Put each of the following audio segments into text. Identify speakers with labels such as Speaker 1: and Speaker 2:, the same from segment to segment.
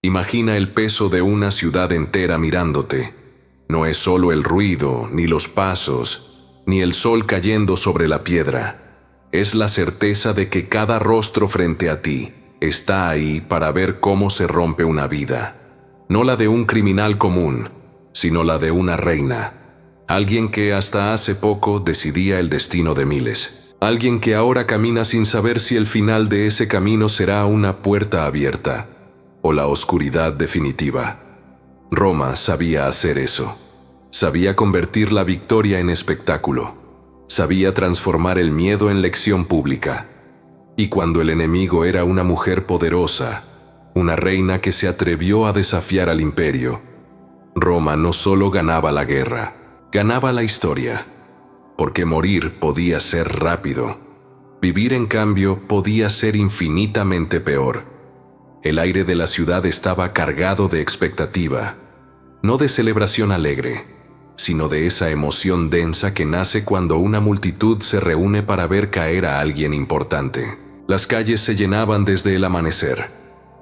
Speaker 1: Imagina el peso de una ciudad entera mirándote. No es solo el ruido, ni los pasos, ni el sol cayendo sobre la piedra. Es la certeza de que cada rostro frente a ti está ahí para ver cómo se rompe una vida. No la de un criminal común, sino la de una reina. Alguien que hasta hace poco decidía el destino de miles. Alguien que ahora camina sin saber si el final de ese camino será una puerta abierta o la oscuridad definitiva. Roma sabía hacer eso. Sabía convertir la victoria en espectáculo. Sabía transformar el miedo en lección pública. Y cuando el enemigo era una mujer poderosa, una reina que se atrevió a desafiar al imperio, Roma no solo ganaba la guerra, ganaba la historia. Porque morir podía ser rápido. Vivir, en cambio, podía ser infinitamente peor. El aire de la ciudad estaba cargado de expectativa, no de celebración alegre, sino de esa emoción densa que nace cuando una multitud se reúne para ver caer a alguien importante. Las calles se llenaban desde el amanecer.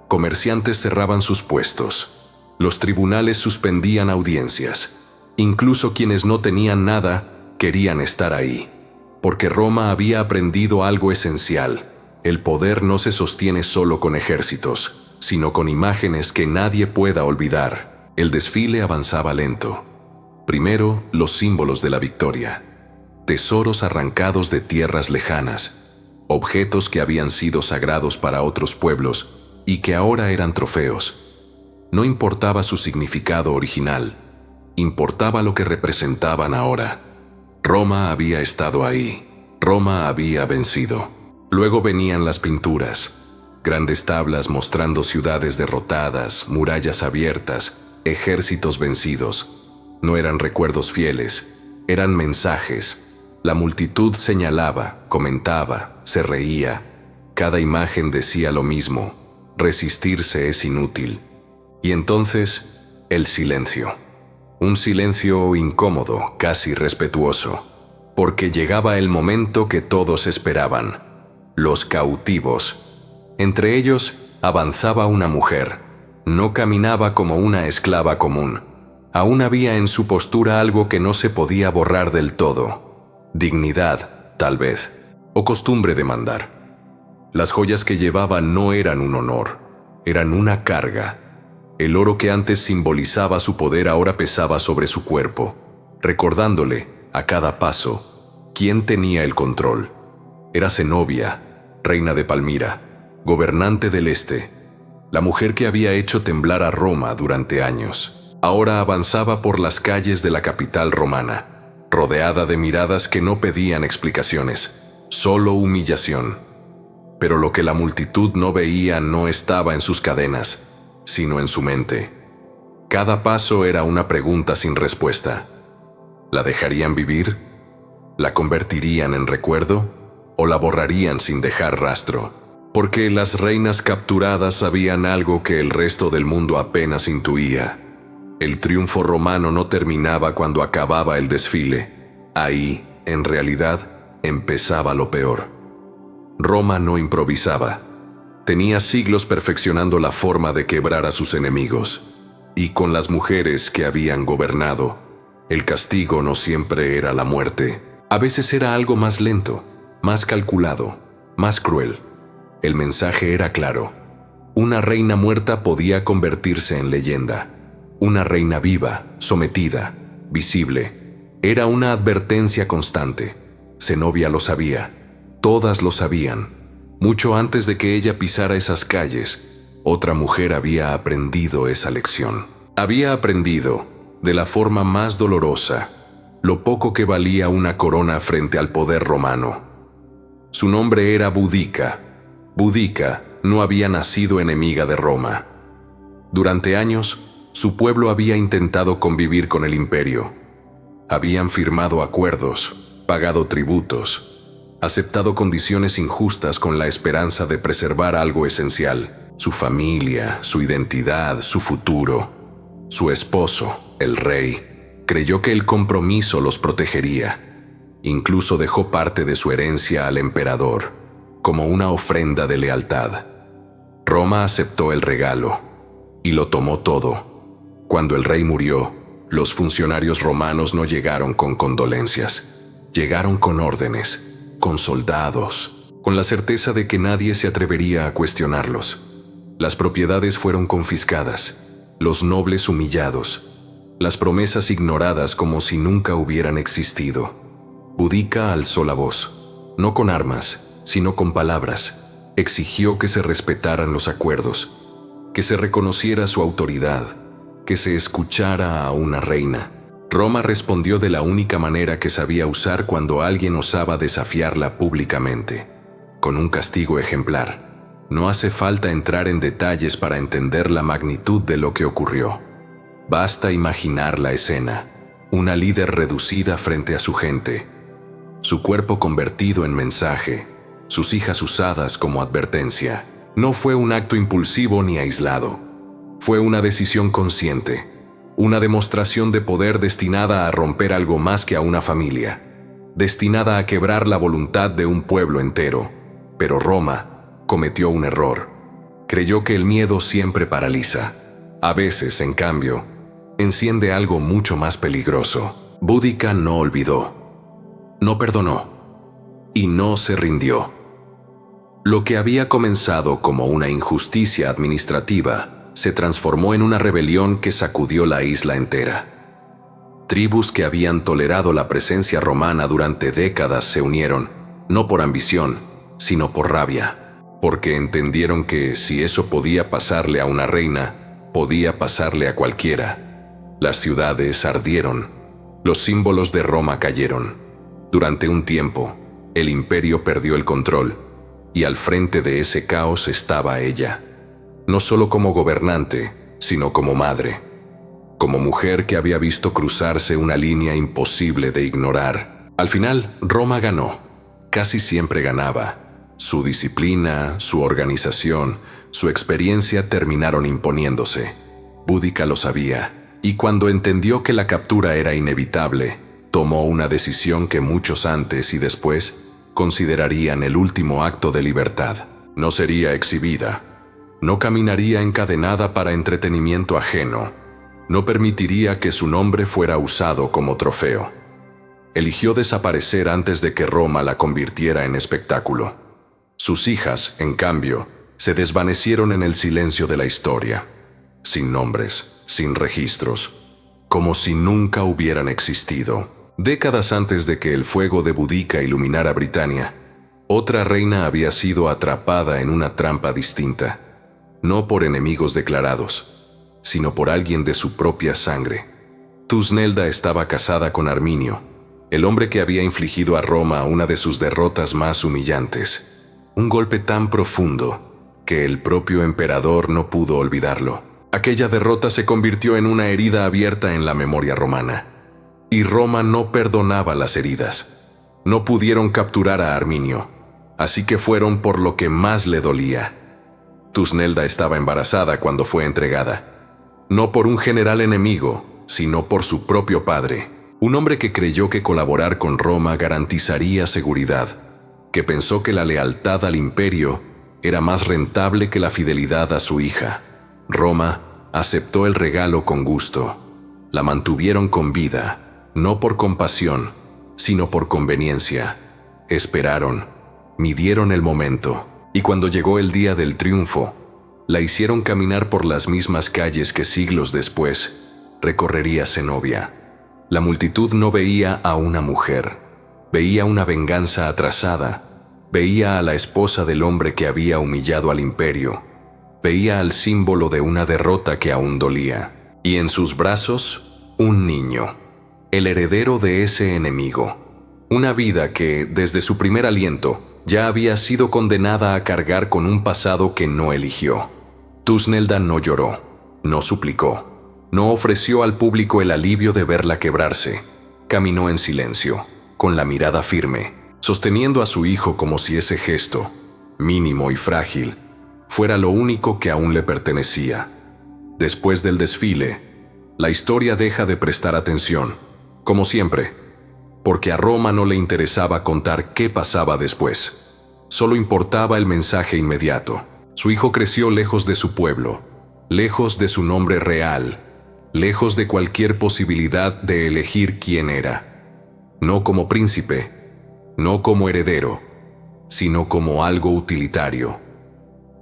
Speaker 1: Comerciantes cerraban sus puestos. Los tribunales suspendían audiencias. Incluso quienes no tenían nada querían estar ahí. Porque Roma había aprendido algo esencial. El poder no se sostiene solo con ejércitos, sino con imágenes que nadie pueda olvidar. El desfile avanzaba lento. Primero, los símbolos de la victoria. Tesoros arrancados de tierras lejanas. Objetos que habían sido sagrados para otros pueblos y que ahora eran trofeos. No importaba su significado original, importaba lo que representaban ahora. Roma había estado ahí. Roma había vencido. Luego venían las pinturas. Grandes tablas mostrando ciudades derrotadas, murallas abiertas, ejércitos vencidos. No eran recuerdos fieles, eran mensajes. La multitud señalaba, comentaba, se reía. Cada imagen decía lo mismo: resistirse es inútil. Y entonces, el silencio. Un silencio incómodo, casi respetuoso, porque llegaba el momento que todos esperaban. Los cautivos. Entre ellos avanzaba una mujer. No caminaba como una esclava común. Aún había en su postura algo que no se podía borrar del todo. Dignidad, tal vez, o costumbre de mandar. Las joyas que llevaba no eran un honor, eran una carga. El oro que antes simbolizaba su poder ahora pesaba sobre su cuerpo, recordándole, a cada paso, quién tenía el control. Era Zenobia, reina de Palmira, gobernante del Este, la mujer que había hecho temblar a Roma durante años. Ahora avanzaba por las calles de la capital romana, rodeada de miradas que no pedían explicaciones, solo humillación. Pero lo que la multitud no veía no estaba en sus cadenas, sino en su mente. Cada paso era una pregunta sin respuesta. ¿La dejarían vivir? ¿La convertirían en recuerdo? ¿O la borrarían sin dejar rastro? Porque las reinas capturadas sabían algo que el resto del mundo apenas intuía. El triunfo romano no terminaba cuando acababa el desfile. Ahí, en realidad, empezaba lo peor. Roma no improvisaba. Tenía siglos perfeccionando la forma de quebrar a sus enemigos. Y con las mujeres que habían gobernado, el castigo no siempre era la muerte. A veces era algo más lento, más calculado, más cruel. El mensaje era claro. Una reina muerta podía convertirse en leyenda. Una reina viva, sometida, visible. Era una advertencia constante. Zenobia lo sabía. Todas lo sabían. Mucho antes de que ella pisara esas calles, otra mujer había aprendido esa lección. Había aprendido, de la forma más dolorosa, lo poco que valía una corona frente al poder romano. Su nombre era Boudica. Boudica no había nacido enemiga de Roma. Durante años, su pueblo había intentado convivir con el imperio. Habían firmado acuerdos, pagado tributos, aceptado condiciones injustas con la esperanza de preservar algo esencial: su familia, su identidad, su futuro. Su esposo, el rey, creyó que el compromiso los protegería. Incluso dejó parte de su herencia al emperador, como una ofrenda de lealtad. Roma aceptó el regalo. y lo tomó todo. Cuando el rey murió, los funcionarios romanos no llegaron con condolencias, llegaron con órdenes, con soldados, con la certeza de que nadie se atrevería a cuestionarlos. Las propiedades fueron confiscadas, los nobles humillados, las promesas ignoradas como si nunca hubieran existido. Boudica alzó la voz, no con armas, sino con palabras. Exigió que se respetaran los acuerdos, que se reconociera su autoridad, que se escuchara a una reina. Roma respondió de la única manera que sabía usar cuando alguien osaba desafiarla públicamente, con un castigo ejemplar. No hace falta entrar en detalles para entender la magnitud de lo que ocurrió. Basta imaginar la escena, una líder reducida frente a su gente, su cuerpo convertido en mensaje, sus hijas usadas como advertencia. No fue un acto impulsivo ni aislado. Fue una decisión consciente, una demostración de poder destinada a romper algo más que a una familia, destinada a quebrar la voluntad de un pueblo entero. Pero Roma cometió un error. Creyó que el miedo siempre paraliza. A veces, en cambio, enciende algo mucho más peligroso. Boudica no olvidó, no perdonó y no se rindió. Lo que había comenzado como una injusticia administrativa se transformó en una rebelión que sacudió la isla entera. Tribus que habían tolerado la presencia romana durante décadas se unieron, no por ambición, sino por rabia, porque entendieron que si eso podía pasarle a una reina, podía pasarle a cualquiera. Las ciudades ardieron, los símbolos de Roma cayeron. Durante un tiempo, el imperio perdió el control, y al frente de ese caos estaba ella, no solo como gobernante, sino como madre, como mujer que había visto cruzarse una línea imposible de ignorar. Al final, Roma ganó, casi siempre ganaba. Su disciplina, su organización, su experiencia terminaron imponiéndose. Boudica lo sabía, y cuando entendió que la captura era inevitable, tomó una decisión que muchos antes y después considerarían el último acto de libertad. No sería exhibida, no caminaría encadenada para entretenimiento ajeno, no permitiría que su nombre fuera usado como trofeo. Eligió desaparecer antes de que Roma la convirtiera en espectáculo. Sus hijas, en cambio, se desvanecieron en el silencio de la historia, sin nombres, sin registros, como si nunca hubieran existido. Décadas antes de que el fuego de Boudica iluminara Britania, otra reina había sido atrapada en una trampa distinta, no por enemigos declarados, sino por alguien de su propia sangre. Tusnelda estaba casada con Arminio, el hombre que había infligido a Roma una de sus derrotas más humillantes. Un golpe tan profundo que el propio emperador no pudo olvidarlo. Aquella derrota se convirtió en una herida abierta en la memoria romana. Y Roma no perdonaba las heridas. No pudieron capturar a Arminio, así que fueron por lo que más le dolía. Tusnelda estaba embarazada cuando fue entregada, no por un general enemigo, sino por su propio padre, un hombre que creyó que colaborar con Roma garantizaría seguridad, que pensó que la lealtad al imperio era más rentable que la fidelidad a su hija. Roma aceptó el regalo con gusto. La mantuvieron con vida, no por compasión, sino por conveniencia. Esperaron, midieron el momento, y cuando llegó el día del triunfo, la hicieron caminar por las mismas calles que siglos después recorrería Zenobia. La multitud no veía a una mujer, veía una venganza atrasada, veía a la esposa del hombre que había humillado al imperio, veía al símbolo de una derrota que aún dolía, y en sus brazos un niño, el heredero de ese enemigo, una vida que, desde su primer aliento, ya había sido condenada a cargar con un pasado que no eligió. Tusnelda no lloró, no suplicó, no ofreció al público el alivio de verla quebrarse. Caminó en silencio, con la mirada firme, sosteniendo a su hijo como si ese gesto, mínimo y frágil, fuera lo único que aún le pertenecía. Después del desfile, la historia deja de prestar atención, como siempre, porque a Roma no le interesaba contar qué pasaba después. Solo importaba el mensaje inmediato. Su hijo creció lejos de su pueblo, lejos de su nombre real, lejos de cualquier posibilidad de elegir quién era. No como príncipe, no como heredero, sino como algo utilitario.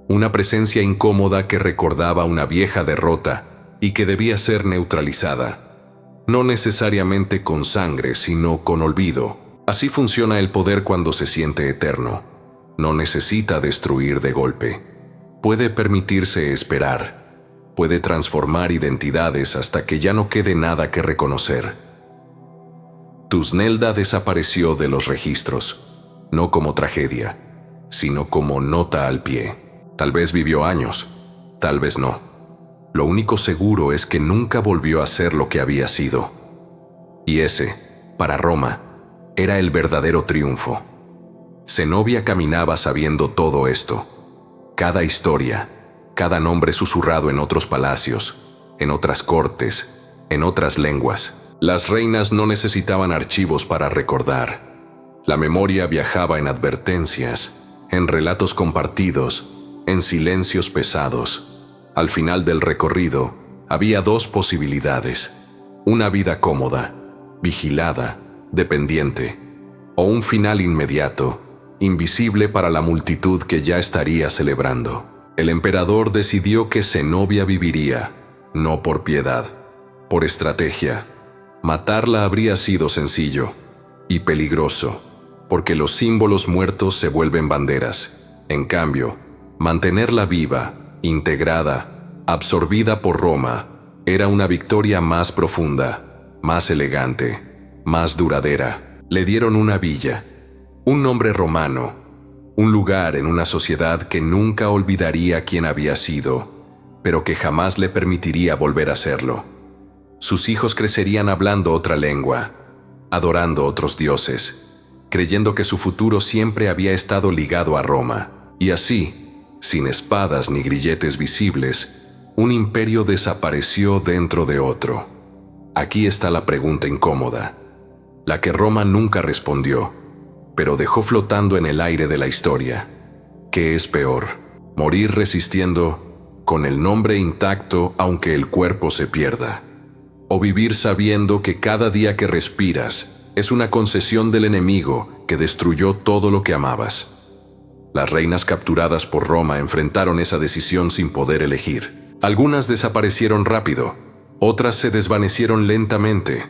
Speaker 1: Una presencia incómoda que recordaba una vieja derrota y que debía ser neutralizada. No necesariamente con sangre, sino con olvido. Así funciona el poder cuando se siente eterno. No necesita destruir de golpe. Puede permitirse esperar. Puede transformar identidades hasta que ya no quede nada que reconocer. Tusnelda desapareció de los registros, no como tragedia, sino como nota al pie. Tal vez vivió años, tal vez no. Lo único seguro es que nunca volvió a ser lo que había sido. Y ese, para Roma, era el verdadero triunfo. Zenobia caminaba sabiendo todo esto. Cada historia, cada nombre susurrado en otros palacios, en otras cortes, en otras lenguas. Las reinas no necesitaban archivos para recordar. La memoria viajaba en advertencias, en relatos compartidos, en silencios pesados. Al final del recorrido, había dos posibilidades: una vida cómoda, vigilada, dependiente, o un final inmediato, invisible para la multitud que ya estaría celebrando. El emperador decidió que Zenobia viviría, no por piedad, por estrategia. Matarla habría sido sencillo y peligroso, porque los símbolos muertos se vuelven banderas. En cambio, mantenerla viva, integrada, absorbida por Roma, era una victoria más profunda, más elegante, más duradera. Le dieron una villa, un nombre romano, un lugar en una sociedad que nunca olvidaría quién había sido, pero que jamás le permitiría volver a serlo. Sus hijos crecerían hablando otra lengua, adorando otros dioses, creyendo que su futuro siempre había estado ligado a Roma. Y así, sin espadas ni grilletes visibles, un imperio desapareció dentro de otro. Aquí está la pregunta incómoda, la que Roma nunca respondió, pero dejó flotando en el aire de la historia. ¿Qué es peor? ¿Morir resistiendo, con el nombre intacto aunque el cuerpo se pierda? ¿O vivir sabiendo que cada día que respiras es una concesión del enemigo que destruyó todo lo que amabas? Las reinas capturadas por Roma enfrentaron esa decisión sin poder elegir. Algunas desaparecieron rápido, otras se desvanecieron lentamente,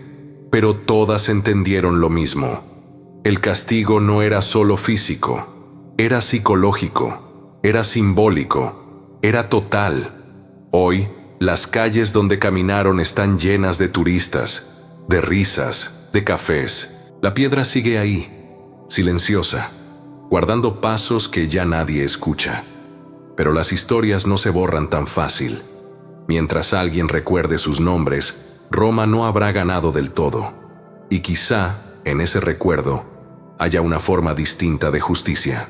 Speaker 1: pero todas entendieron lo mismo. El castigo no era solo físico, era psicológico, era simbólico, era total. Hoy, las calles donde caminaron están llenas de turistas, de risas, de cafés. La piedra sigue ahí, silenciosa, guardando pasos que ya nadie escucha. Pero las historias no se borran tan fácil. Mientras alguien recuerde sus nombres, Roma no habrá ganado del todo. Y quizá, en ese recuerdo, haya una forma distinta de justicia.